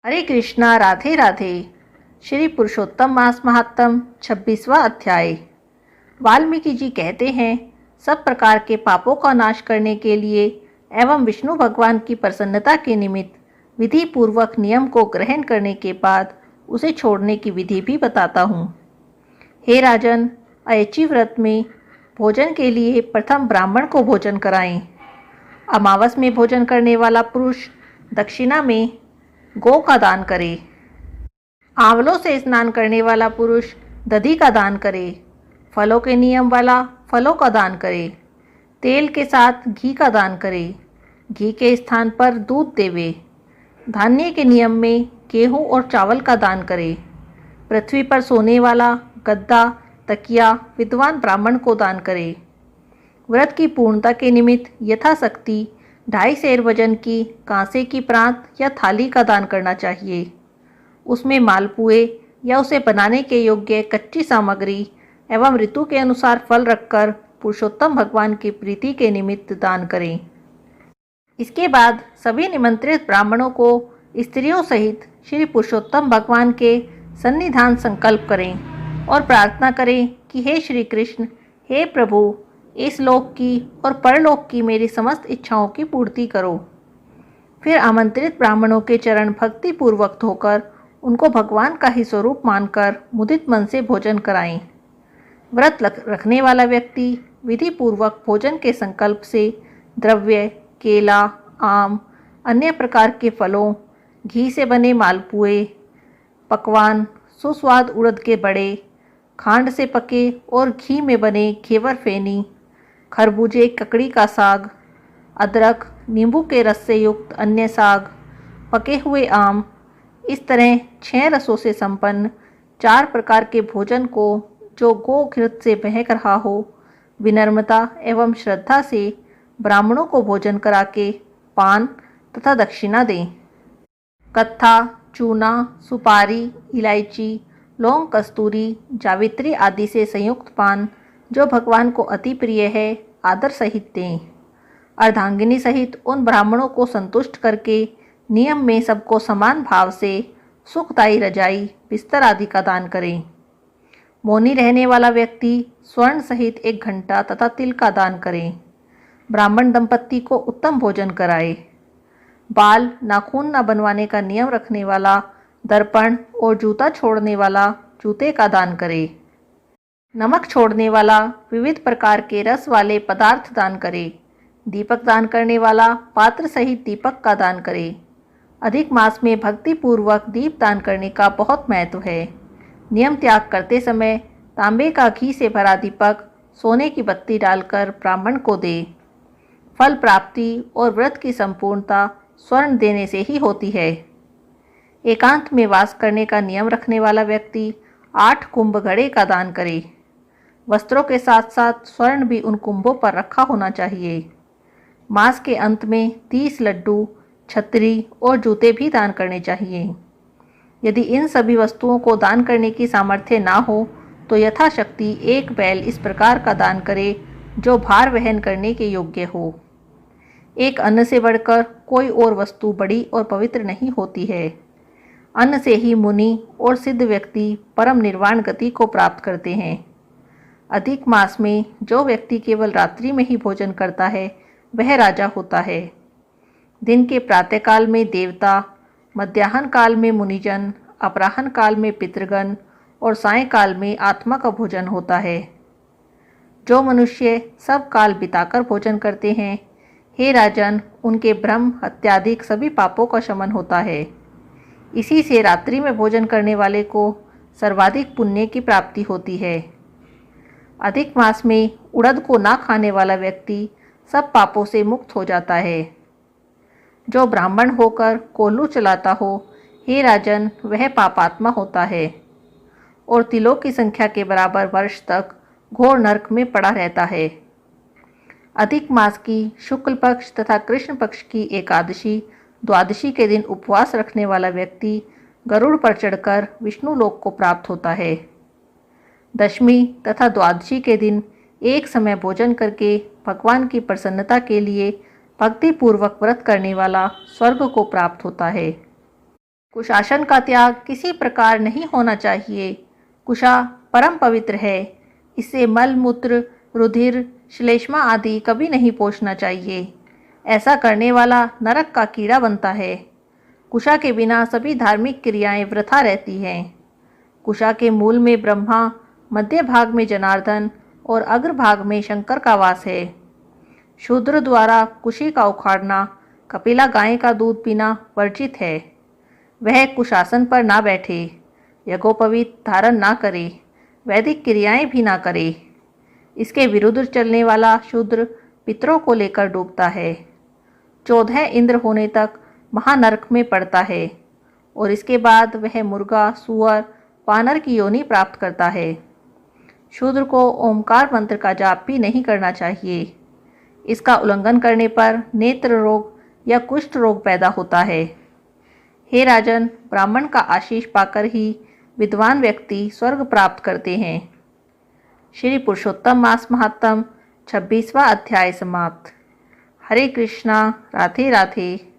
हरे कृष्णा, राधे राधे। श्री पुरुषोत्तम मास महात्म 26वां अध्याय। वाल्मीकि जी कहते हैं, सब प्रकार के पापों का नाश करने के लिए एवं विष्णु भगवान की प्रसन्नता के निमित्त विधि पूर्वक नियम को ग्रहण करने के बाद उसे छोड़ने की विधि भी बताता हूँ। हे राजन, अयची व्रत में भोजन के लिए प्रथम ब्राह्मण को भोजन कराएं। अमावस में भोजन करने वाला पुरुष दक्षिणा में गौ का दान करे। आंवलों से स्नान करने वाला पुरुष दधी का दान करे। फलों के नियम वाला फलों का दान करे। तेल के साथ घी का दान करे। घी के स्थान पर दूध देवे। धान्य के नियम में गेहूं और चावल का दान करे। पृथ्वी पर सोने वाला गद्दा, तकिया विद्वान ब्राह्मण को दान करे। व्रत की पूर्णता के निमित्त यथाशक्ति 2.5 सेर वजन की कांसे की प्रांत या थाली का दान करना चाहिए। उसमें मालपुए या उसे बनाने के योग्य कच्ची सामग्री एवं ऋतु के अनुसार फल रखकर पुरुषोत्तम भगवान की प्रीति के निमित्त दान करें। इसके बाद सभी निमंत्रित ब्राह्मणों को स्त्रियों सहित श्री पुरुषोत्तम भगवान के सन्निधान संकल्प करें और प्रार्थना करें कि हे श्री कृष्ण, हे प्रभु, इस लोक की और परलोक की मेरी समस्त इच्छाओं की पूर्ति करो। फिर आमंत्रित ब्राह्मणों के चरण भक्ति पूर्वक धोकर उनको भगवान का ही स्वरूप मानकर मुदित मन से भोजन कराएं। व्रत रखने वाला व्यक्ति विधि पूर्वक भोजन के संकल्प से द्रव्य, केला, आम, अन्य प्रकार के फलों, घी से बने मालपुए, पकवान, सुस्वाद उड़द के बड़े, खांड से पके और घी में बने घेवर फेनी, खरबूजे, ककड़ी का साग, अदरक, नींबू के रस से युक्त अन्य साग, पके हुए आम, इस तरह 6 रसों से संपन्न 4 प्रकार के भोजन को जो गो घृत से महक रहा हो, विनम्रता एवं श्रद्धा से ब्राह्मणों को भोजन करा के पान तथा दक्षिणा दें। कत्था, चूना, सुपारी, इलायची, लौंग, कस्तूरी, जावित्री आदि से संयुक्त पान जो भगवान को अति प्रिय है, आदर सहित दें। अर्धांगिनी सहित उन ब्राह्मणों को संतुष्ट करके नियम में सबको समान भाव से सुखदायी रजाई, बिस्तर आदि का दान करें। मौनी रहने वाला व्यक्ति स्वर्ण सहित 1 घंटा तथा तिल का दान करें। ब्राह्मण दंपत्ति को उत्तम भोजन कराए। बाल, नाखून न बनवाने का नियम रखने वाला दर्पण और जूता छोड़ने वाला जूते का दान करे। नमक छोड़ने वाला विविध प्रकार के रस वाले पदार्थ दान करे। दीपक दान करने वाला पात्र सहित दीपक का दान करे। अधिक मास में भक्ति पूर्वक दीप दान करने का बहुत महत्व है। नियम त्याग करते समय तांबे का घी से भरा दीपक सोने की बत्ती डालकर ब्राह्मण को दे। फल प्राप्ति और व्रत की संपूर्णता स्वर्ण देने से ही होती है। एकांत में वास करने का नियम रखने वाला व्यक्ति 8 कुंभ घड़े का दान करे। वस्त्रों के साथ साथ स्वर्ण भी उन कुंभों पर रखा होना चाहिए। मास के अंत में 30 लड्डू, छतरी और जूते भी दान करने चाहिए। यदि इन सभी वस्तुओं को दान करने की सामर्थ्य ना हो तो यथाशक्ति 1 बैल इस प्रकार का दान करे जो भार वहन करने के योग्य हो। एक अन्न से बढ़कर कोई और वस्तु बड़ी और पवित्र नहीं होती है। अन्न से ही मुनि और सिद्ध व्यक्ति परम निर्वाण गति को प्राप्त करते हैं। अधिक मास में जो व्यक्ति केवल रात्रि में ही भोजन करता है वह राजा होता है। दिन के प्रातःकाल में देवता, मध्याह्न काल में मुनिजन, अपराह्न काल में पितृगण और सायंकाल में आत्मा का भोजन होता है। जो मनुष्य सब काल बिताकर भोजन करते हैं, हे राजन, उनके ब्रह्म हत्यादि सभी पापों का शमन होता है। इसी से रात्रि में भोजन करने वाले को सर्वाधिक पुण्य की प्राप्ति होती है। अधिक मास में उड़द को ना खाने वाला व्यक्ति सब पापों से मुक्त हो जाता है। जो ब्राह्मण होकर कोल्हू चलाता हो, हे राजन, वह पापात्मा होता है और तिलों की संख्या के बराबर वर्ष तक घोर नरक में पड़ा रहता है। अधिक मास की शुक्ल पक्ष तथा कृष्ण पक्ष की एकादशी, द्वादशी के दिन उपवास रखने वाला व्यक्ति गरुड़ पर चढ़कर विष्णु लोक को प्राप्त होता है। दशमी तथा द्वादशी के दिन एक समय भोजन करके भगवान की प्रसन्नता के लिए भक्ति पूर्वक व्रत करने वाला स्वर्ग को प्राप्त होता है। कुशासन का त्याग किसी प्रकार नहीं होना चाहिए। कुशा परम पवित्र है, इससे मल मूत्र, रुधिर, श्लेष्मा आदि कभी नहीं पोंछना चाहिए। ऐसा करने वाला नरक का कीड़ा बनता है। कुशा के बिना सभी धार्मिक क्रियाएं वृथा रहती हैं। कुशा के मूल में ब्रह्मा, मध्य भाग में जनार्दन और अग्रभाग में शंकर का वास है। शूद्र द्वारा कुशी का उखाड़ना, कपिला गाय का दूध पीना वर्जित है। वह कुशासन पर ना बैठे, यज्ञोपवीत धारण ना करे, वैदिक क्रियाएं भी ना करे। इसके विरुद्ध चलने वाला शूद्र पितरों को लेकर डूबता है। 14 इंद्र होने तक महानरक में पड़ता है और इसके बाद वह मुर्गा, सुअर, वानर की योनि प्राप्त करता है। शूद्र को ओमकार मंत्र का जाप भी नहीं करना चाहिए। इसका उल्लंघन करने पर नेत्र रोग या कुष्ठ रोग पैदा होता है। हे राजन, ब्राह्मण का आशीष पाकर ही विद्वान व्यक्ति स्वर्ग प्राप्त करते हैं। श्री पुरुषोत्तम मास महात्म 26वां अध्याय समाप्त। हरे कृष्णा। राधे राधे।